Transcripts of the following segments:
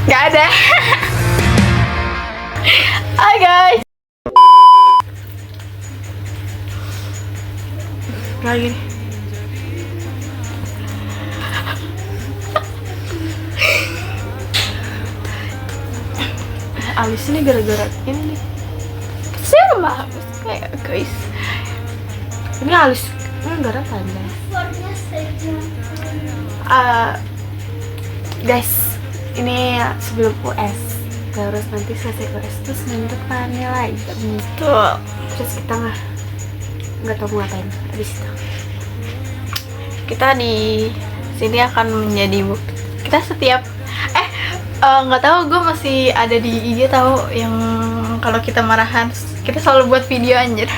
Gak ada. Hai guys. Lagi nih. Alis ini gara-gara ini nih. Sama kayak guys. Ini alis gara pandai. Guys, ini sebelum US. Terus nanti selesai US terus Senin depannya lagi. Betul. Terus kita nggak tahu mau ngapain habis itu. Kita di sini akan menjadi bukti. Kita setiap nggak tahu, gue masih ada di IG tahu yang kalau kita marahan kita selalu buat video anjir.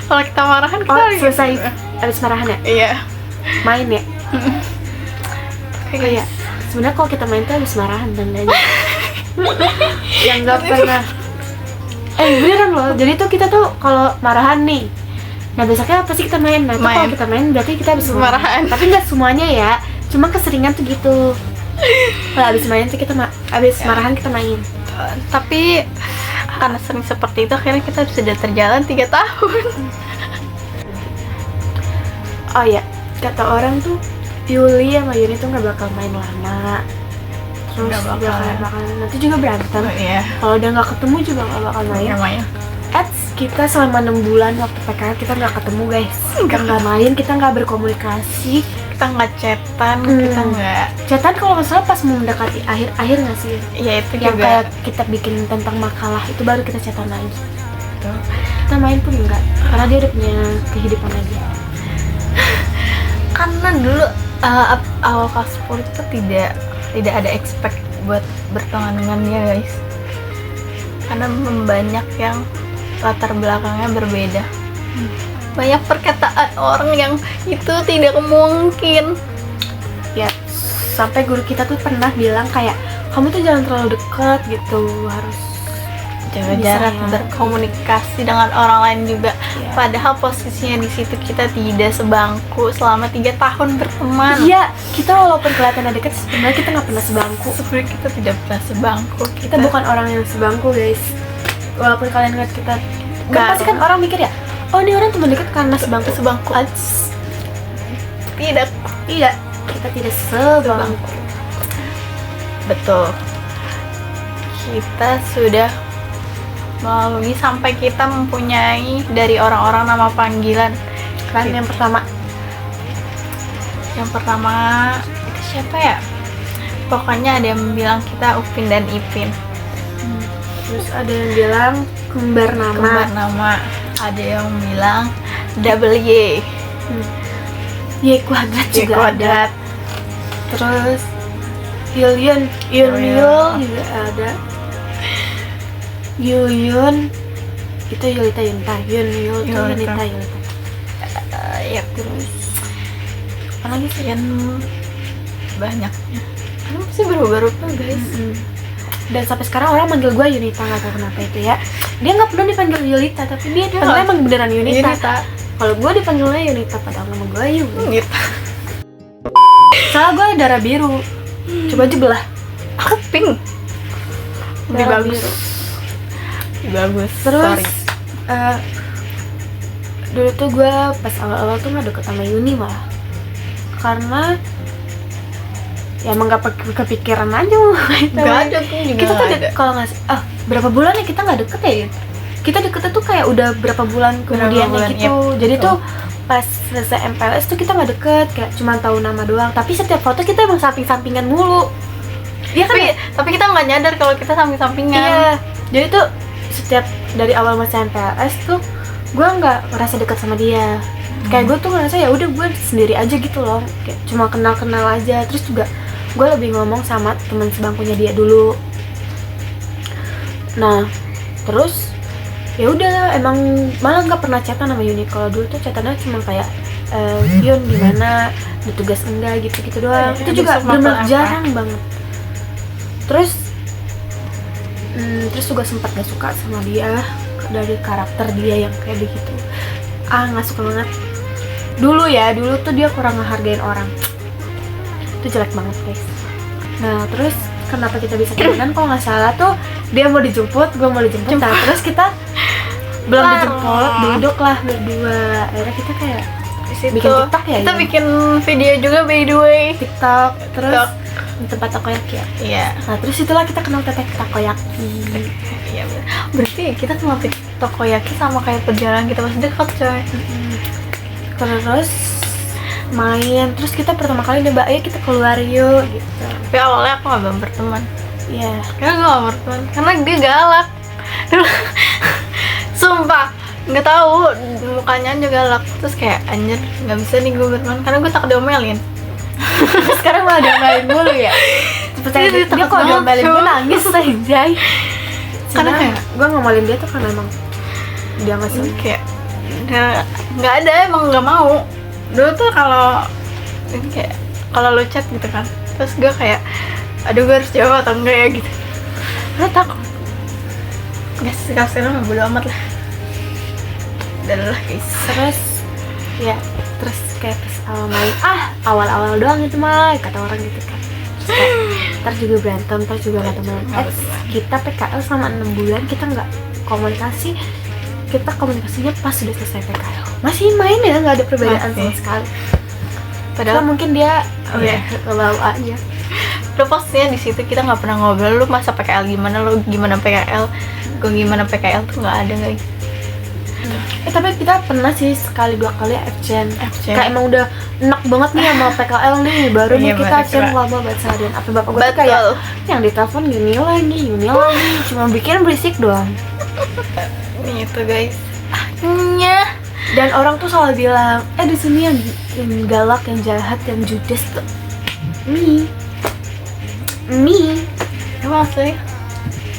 Kalau kita marahan kita selesai habis marahan ya? Iya. Main ya? Kayak sebenarnya kalau kita main tuh habis marahan tandanya. Yang nggak pernah. Beneran loh. Jadi tuh kita tuh kalau marahan nih, nah besoknya apa sih kita main? Nah kalau kita main berarti kita habis marahan. Tapi nggak semuanya ya. Cuma keseringan tuh gitu. Kalau habis main tuh kita habis marahan kita main. Tapi karena sering seperti itu akhirnya kita sudah terjalan 3 tahun. Oh ya, kata orang tuh Yuli sama Yuni tuh nggak bakal main lama. Terus bakal nanti juga berantem. Iya. Kalau udah nggak ketemu juga nggak bakal main. Kita selama 6 bulan waktu PKL kita nggak ketemu guys. Kita nggak main, kita nggak berkomunikasi, kita nggak chatan, kita nggak chatan kalau nggak salah pas mau mendekati akhir nggak sih? Ya itu yang juga. kayak kita bikin tentang makalah itu baru kita chatan lagi. Tuh. Kita main pun enggak, karena dia udah punya kehidupan lagi. Karena dulu awal kelas 10 itu tidak ada expect buat berteman dengan dia guys. Karena banyak yang latar belakangnya berbeda. Banyak perkataan orang yang itu tidak mungkin. Ya, sampai guru kita tuh pernah bilang kayak kamu tuh jangan terlalu dekat gitu, harus jaga jarak, berkomunikasi dengan orang lain juga. Padahal posisinya di situ kita tidak sebangku selama 3 tahun berteman. Iya, kita walaupun kelihatannya dekat sebenarnya kita nggak pernah sebangku. Sebenarnya kita tidak pernah sebangku. Kita bukan orang yang sebangku guys. Walaupun kalian ngeliat kita, pasti kan orang mikir ya, oh ini orang teman dekat karena sebangku. Tidak, kita tidak sebangku. Betul. Kita sudah melalui sampai kita mempunyai dari orang-orang nama panggilan. Kan yang pertama itu siapa ya? Pokoknya ada yang bilang kita Upin dan Ipin. Terus ada yang bilang kembar nama. Ada yang bilang double Y. Y kuadrat juga ada. Terus Yul juga ada. Yun itu Yulita Yunta. Yunita. Ya terus apa lagi sih yang banyaknya. Kan pasti berubah-ubah guys. Dan sampai sekarang orang manggil gue Yunita, nggak tahu kenapa itu ya. Dia nggak pernah dipanggil Yulita, tapi dia dipanggilnya emang beneran Yunita. Kalau gue dipanggilnya Yunita, padahal nama gue Yunita. Soalnya gue darah biru. Coba aja belah. Aku pink. Lebih bagus. Terus dulu tuh gue pas awal-awal tuh nggak deket sama Yuni malah, karena ya emang gak kepikiran aja. Gak ada tuh juga. Kita tuh kalau nggak berapa bulan ya kita nggak deket ya. Kita deketnya tuh kayak udah berapa bulan kemudian gitu. Jadi tuh pas selesai MPLS tuh kita nggak deket, kayak cuma tahu nama doang. Tapi setiap foto kita emang samping-sampingan mulu. Iya kan? Tapi kita nggak nyadar kalau kita samping-sampingan. Iya. Jadi tuh setiap dari awal masa MPLS tuh gue nggak ngerasa deket sama dia. Kayak gue tuh ngerasa ya udah gue sendiri aja gitu loh. Kayak cuma kenal-kenal aja. Terus juga gue lebih ngomong sama teman sebangkunya dia dulu. Nah terus ya udah emang malah nggak pernah chatan sama Yuni. Kalau dulu tuh chatannya cuma kayak Yun gimana, ada tugas enggak gitu doang. Itu juga bener jarang banget. Terus juga sempat gak suka sama dia dari karakter dia yang kayak begitu. Nggak suka banget. Dulu tuh dia kurang ngehargain orang. Itu jelek banget guys. Nah terus kenapa kita bisa temenan. Kalau nggak salah tuh dia mau dijemput, gue mau dijemput. Nah terus kita belum dijemput, duduk lah berdua. Akhirnya kita kayak bikin TikTok ya. Kita ya? bikin video juga by the way. TikTok terus TikTok. di tempat takoyaki ya. Iya. Nah terus itulah kita kenal teteh takoyaki. Iya. Berarti kita kenal takoyaki sama kayak perjalanan kita masih dekat coy. Terus main, terus kita pertama kali nyoba, ayo kita keluar yuk gitu. Tapi awalnya aku gak berteman. Iya. Karena gue gak berteman, karena dia galak. Sumpah, nggak tahu mukanya aja galak. Terus kayak anjir, nggak bisa nih gue berteman karena gue takut diomelin. Sekarang malah diomelin mulu ya. Percaya dia takut kalau banget, diomelin gue cuy. nangis anjay. Karena Karena kayak gue ngomelin dia tuh karena emang dia nggak suka. kayak nggak ada, emang nggak mau. Dulu tuh kalau ini kayak kalau lo chat gitu kan, terus gue kayak aduh gue harus jawab atau enggak ya gitu. Lo takut nggak sih, sekarang bodo amat lah. Dan lah guys. Terus ya, terus kayak pas awal main, awal-awal doang itu mah kata orang gitu kan. Terus kayak, ntar juga berantem, ntar juga nggak temenan. Kita PKL selama 6 bulan kita nggak komunikasi. Kita komunikasinya pas sudah selesai PKL. Masih main ya, nggak ada perbedaan Masih. sama sekali. Padahal Padahal mungkin dia Iya. kebawa aja. lo pastinya di situ kita nggak pernah ngobrol. Lu masa PKL gimana, lo gimana PKL, gue gimana PKL tuh nggak ada guys. Tapi kita pernah sih sekali 2 kali absen. Absen. Kayak emang udah enak banget nih sama PKL nih, baru nih Iya, kita baru absen kira. lama banget seharian. Apa bapak gue tuh kayak yang ditelepon gini lagi, cuma bikin berisik doang. Itu guys. Akhirnya Dan orang tuh selalu bilang, di sini yang galak, yang jahat, yang judes tuh me. emang sih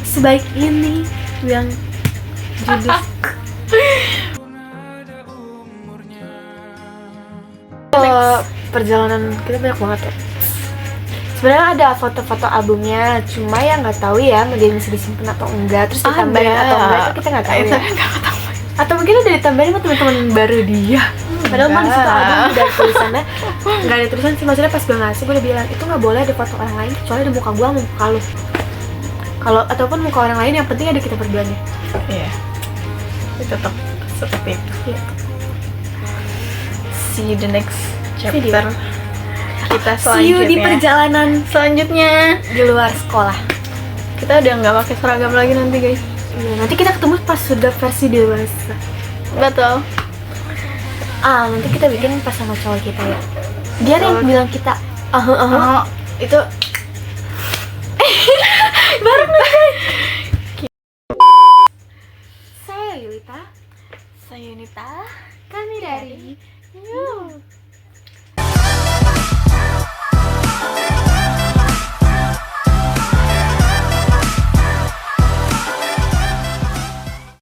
Sebaik ini yang judes. Perjalanan kita banyak banget ya. Sebenarnya ada foto-foto albumnya, cuma ya nggak tahu ya mau dia bisa disimpan atau enggak, terus ditambahin Ada. atau enggak itu kita nggak tahu Itu ya. nggak ketemu. Atau mungkin udah ditambahin sama teman-teman baru dia. Padahal mah di foto album udah ada tulisannya, nggak ada tulisan sih, maksudnya pas gue ngasih gue udah bilang itu nggak boleh ada foto orang lain kecuali ada muka gue sama muka lu. Kalau ataupun muka orang lain yang penting ada kita berduanya. Iya, itu tetap seperti itu. Iya. See you the next chapter. Video. Kita See you di selanjutnya. perjalanan Selanjutnya di luar sekolah. kita udah nggak pakai seragam lagi nanti guys. Iya, nanti kita ketemu pas sudah versi dewasa. Betul. Nanti kita bikin pas sama cowok kita ya. Dia yang Cowok. bilang kita Oh, itu